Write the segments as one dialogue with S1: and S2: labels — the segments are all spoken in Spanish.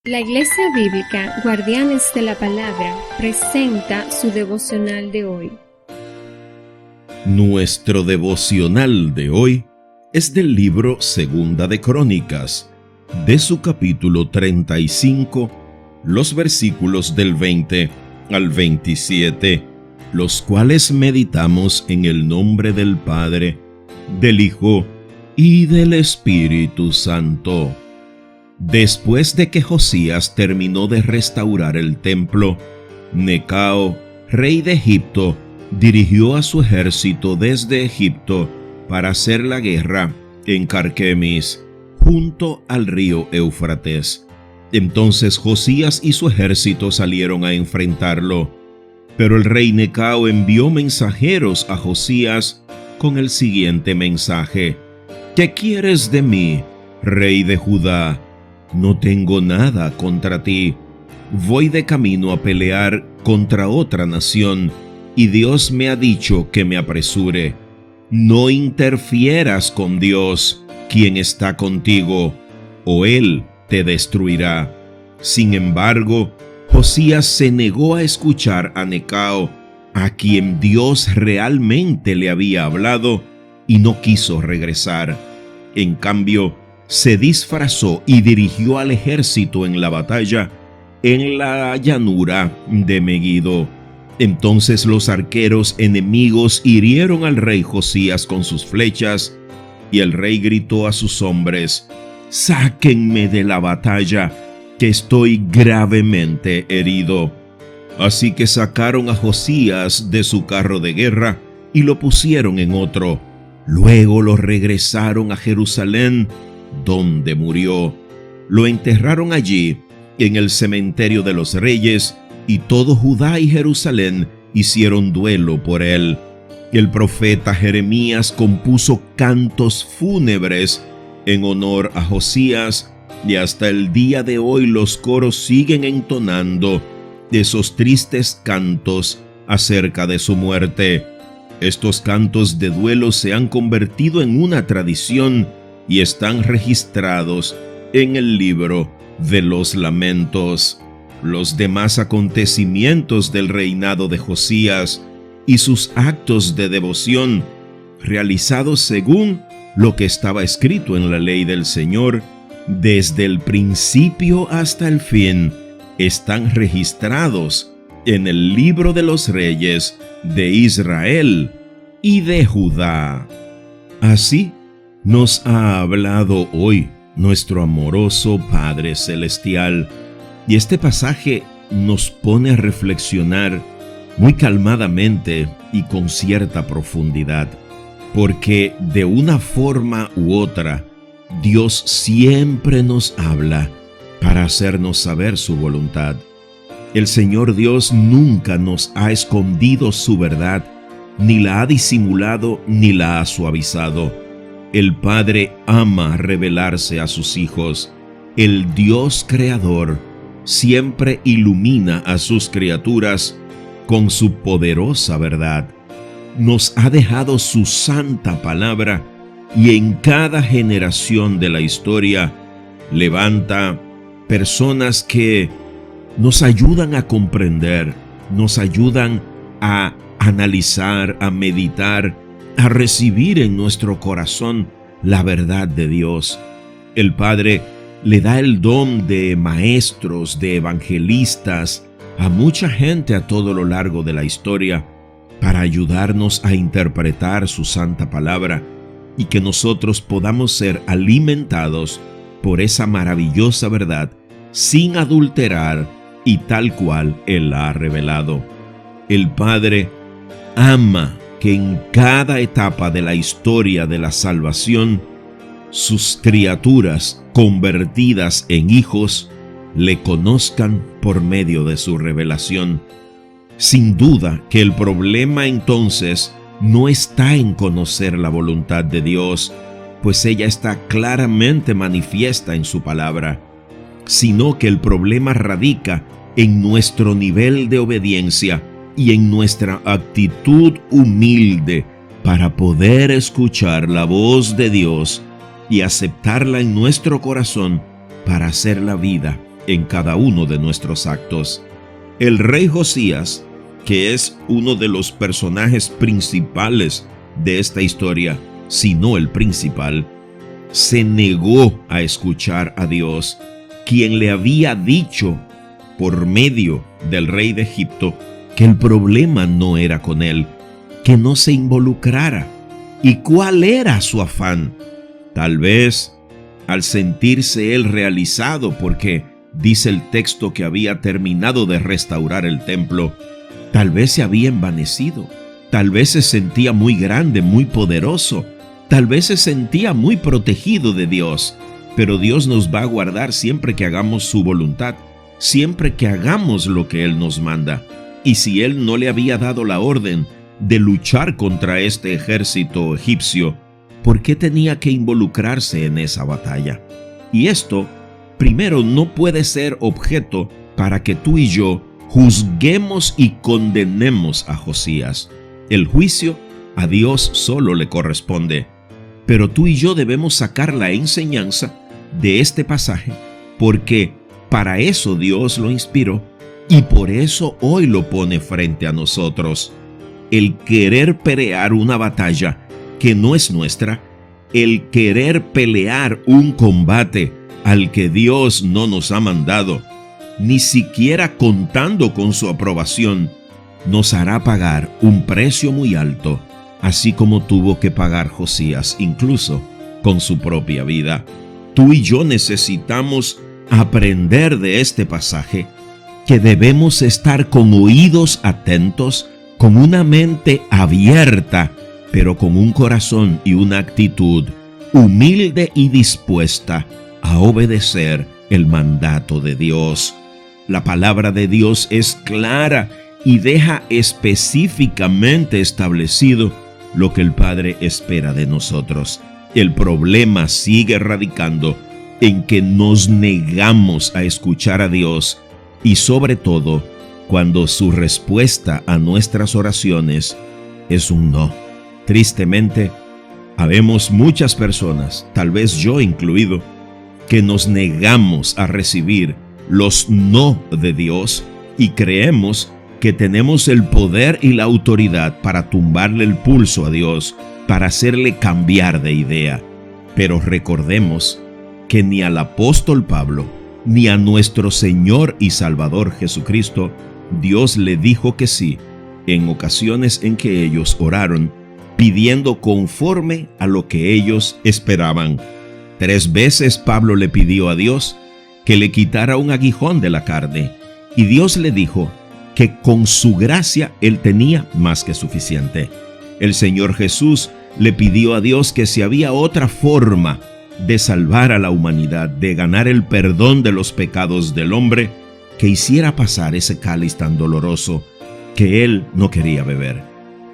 S1: La Iglesia Bíblica Guardianes de la Palabra presenta su devocional de hoy.
S2: Nuestro devocional de hoy es del libro Segunda de Crónicas, de su capítulo 35, los versículos del 20 al 27, los cuales meditamos en el nombre del Padre, del Hijo y del Espíritu Santo. Después de que Josías terminó de restaurar el templo, Necao, rey de Egipto, dirigió a su ejército desde Egipto para hacer la guerra en Carquemis, junto al río Éufrates. Entonces Josías y su ejército salieron a enfrentarlo. Pero el rey Necao envió mensajeros a Josías con el siguiente mensaje: ¿Qué quieres de mí, rey de Judá? No tengo nada contra ti. Voy de camino a pelear contra otra nación, y Dios me ha dicho que me apresure. No interfieras con Dios, quien está contigo, o Él te destruirá. Sin embargo, Josías se negó a escuchar a Necao, a quien Dios realmente le había hablado, y no quiso regresar. En cambio, se disfrazó y dirigió al ejército en la batalla en la llanura de Megido. Entonces los arqueros enemigos hirieron al rey Josías con sus flechas, y el rey gritó a sus hombres: «Sáquenme de la batalla, que estoy gravemente herido». Así que sacaron a Josías de su carro de guerra y lo pusieron en otro. Luego lo regresaron a Jerusalén, donde murió. Lo enterraron allí, en el cementerio de los reyes, y todo Judá y Jerusalén hicieron duelo por él. El profeta Jeremías compuso cantos fúnebres en honor a Josías, y hasta el día de hoy los coros siguen entonando esos tristes cantos acerca de su muerte. Estos cantos de duelo se han convertido en una tradición y están registrados en el libro de los lamentos. Los demás acontecimientos del reinado de Josías y sus actos de devoción, realizados según lo que estaba escrito en la ley del Señor, desde el principio hasta el fin, están registrados en el libro de los reyes de Israel y de Judá. Así nos ha hablado hoy nuestro amoroso Padre Celestial, y este pasaje nos pone a reflexionar muy calmadamente y con cierta profundidad, porque de una forma u otra, Dios siempre nos habla para hacernos saber su voluntad. El Señor Dios nunca nos ha escondido su verdad, ni la ha disimulado ni la ha suavizado. El Padre ama revelarse a sus hijos. El Dios creador siempre ilumina a sus criaturas con su poderosa verdad. Nos ha dejado su santa palabra, y en cada generación de la historia levanta personas que nos ayudan a comprender, nos ayudan a analizar, a meditar, a recibir en nuestro corazón la verdad de Dios. El Padre le da el don de maestros, de evangelistas, a mucha gente a todo lo largo de la historia, para ayudarnos a interpretar su santa palabra, y que nosotros podamos ser alimentados por esa maravillosa verdad, sin adulterar y tal cual Él la ha revelado. El Padre ama que en cada etapa de la historia de la salvación, sus criaturas convertidas en hijos le conozcan por medio de su revelación. Sin duda que el problema entonces no está en conocer la voluntad de Dios, pues ella está claramente manifiesta en su palabra, sino que el problema radica en nuestro nivel de obediencia y en nuestra actitud humilde para poder escuchar la voz de Dios y aceptarla en nuestro corazón para hacer la vida en cada uno de nuestros actos. El rey Josías, que es uno de los personajes principales de esta historia, si no el principal, se negó a escuchar a Dios, quien le había dicho por medio del rey de Egipto que el problema no era con él, que no se involucrara. ¿Y cuál era su afán? Tal vez al sentirse él realizado, porque dice el texto que había terminado de restaurar el templo, tal vez se había envanecido, tal vez se sentía muy grande, muy poderoso, tal vez se sentía muy protegido de Dios. Pero Dios nos va a guardar siempre que hagamos su voluntad, siempre que hagamos lo que Él nos manda. Y si Él no le había dado la orden de luchar contra este ejército egipcio, ¿por qué tenía que involucrarse en esa batalla? Y esto, primero, no puede ser objeto para que tú y yo juzguemos y condenemos a Josías. El juicio a Dios solo le corresponde. Pero tú y yo debemos sacar la enseñanza de este pasaje, porque para eso Dios lo inspiró y por eso hoy lo pone frente a nosotros. El querer pelear una batalla que no es nuestra, el querer pelear un combate al que Dios no nos ha mandado, ni siquiera contando con su aprobación, nos hará pagar un precio muy alto, así como tuvo que pagar Josías, incluso con su propia vida. Tú y yo necesitamos aprender de este pasaje que debemos estar con oídos atentos, con una mente abierta, pero con un corazón y una actitud humilde y dispuesta a obedecer el mandato de Dios. La palabra de Dios es clara y deja específicamente establecido lo que el Padre espera de nosotros. El problema sigue radicando en que nos negamos a escuchar a Dios y sobre todo cuando su respuesta a nuestras oraciones es un no. Tristemente, habemos muchas personas, tal vez yo incluido, que nos negamos a recibir los no de Dios y creemos que tenemos el poder y la autoridad para tumbarle el pulso a Dios, para hacerle cambiar de idea. Pero recordemos que ni al apóstol Pablo, ni a nuestro Señor y Salvador Jesucristo, Dios le dijo que sí en ocasiones en que ellos oraron, pidiendo conforme a lo que ellos esperaban. 3 veces Pablo le pidió a Dios que le quitara un aguijón de la carne, y Dios le dijo que con su gracia él tenía más que suficiente. El Señor Jesús le pidió a Dios que si había otra forma de salvar a la humanidad, de ganar el perdón de los pecados del hombre, que hiciera pasar ese cáliz tan doloroso que él no quería beber.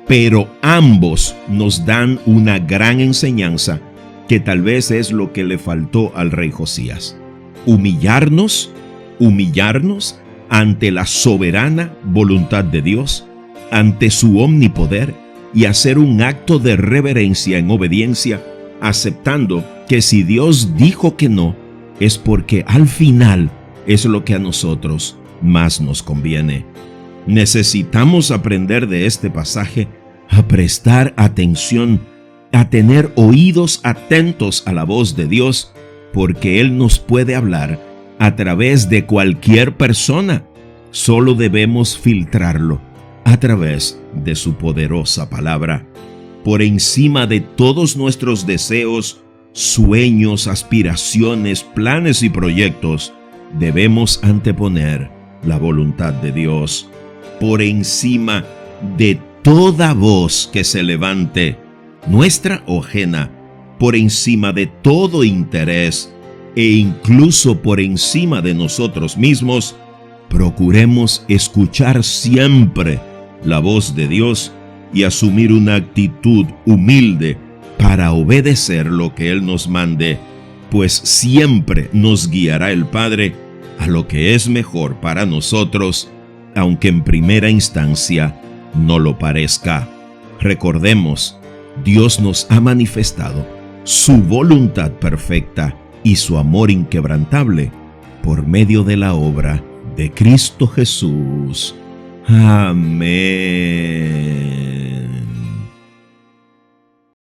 S2: Pero ambos nos dan una gran enseñanza que tal vez es lo que le faltó al rey Josías. Humillarnos ante la soberana voluntad de Dios, ante su omnipoder, y hacer un acto de reverencia en obediencia, aceptando que si Dios dijo que no, es porque al final es lo que a nosotros más nos conviene. Necesitamos aprender de este pasaje a prestar atención, a tener oídos atentos a la voz de Dios, porque Él nos puede hablar a través de cualquier persona. Solo debemos filtrarlo a través de su poderosa palabra. Por encima de todos nuestros deseos, sueños, aspiraciones, planes y proyectos, debemos anteponer la voluntad de Dios. Por encima de toda voz que se levante, nuestra o ajena, por encima de todo interés e incluso por encima de nosotros mismos, procuremos escuchar siempre la voz de Dios y asumir una actitud humilde para obedecer lo que Él nos mande, pues siempre nos guiará el Padre a lo que es mejor para nosotros, aunque en primera instancia no lo parezca. Recordemos, Dios nos ha manifestado su voluntad perfecta y su amor inquebrantable por medio de la obra de Cristo Jesús. Amén.